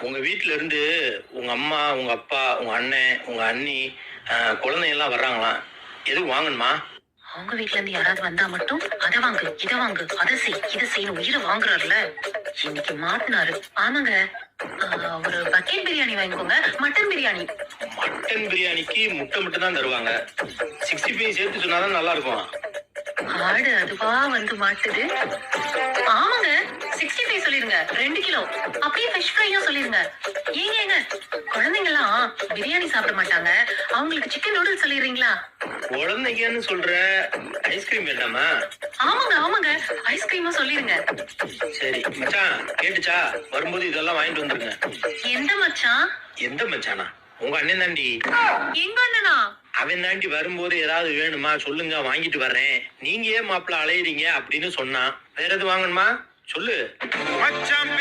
உங்க வீட்ல இருந்து உங்க அம்மா, உங்க அப்பா, உங்க அண்ணன், உங்க அண்ணி, குழந்தைங்க எல்லாம் வர்றாங்களாம். எதுவும் வாங்கணுமா? அவங்க வீட்ல இருந்து யாராவது வந்தா மட்டும் அதை வாங்கு, இதை வாங்கு, அதை செய், இதை செய்யணும் உயிரை வாங்குறாருல. இன்னைக்கு மாத்தினாரு. ஆமாங்க. ஒரு பக்கெட் பிரியாணி வாங்கிக்கோங்க. மட்டன் பிரியாணி. மட்டன் பிரியாணிக்கு முட்டை மட்டும் தான் தருவாங்க. 65 சேர்த்து சொன்னாதான் நல்லா இருக்கும். ஆடு அதுவா வந்து மாட்டுது. ஆமாங்க, 65 சொல்லிருங்க. 2 கிலோ. அப்படியே ஃபிஷ் ஃப்ரையும் சொல்லிருங்க. ஏங்க குழந்தைங்க எல்லாம் பிரியாணி சாப்பிட மாட்டாங்க. அவங்களுக்கு சிக்கன் நூடுல்ஸ் சொல்லிடுறீங்களா? குழந்தைங்கன்னு சொல்ற, ஐஸ்கிரீம் வேண்டாமா? ஆமாங்க ஐஸ்கிரீமும் சொல்லிருங்க. சரி மச்சான், கேட்டுச்சா? வரும்போது இதெல்லாம் வாங்கிட்டு வந்துருங்க. எந்த மச்சான்? எந்த மச்சானா? உங்க அண்ணன் தாண்டி. எங்க அண்ணனா? அவன் தாண்டி வரும்போது ஏதாவது வேணுமா சொல்லுங்க, வாங்கிட்டு வர்றேன். நீங்க ஏன் மாப்பிள்ள அலையிறீங்க அப்படின்னு சொன்னான். வேற எது வாங்கணுமா சொல்லு. மச்சான்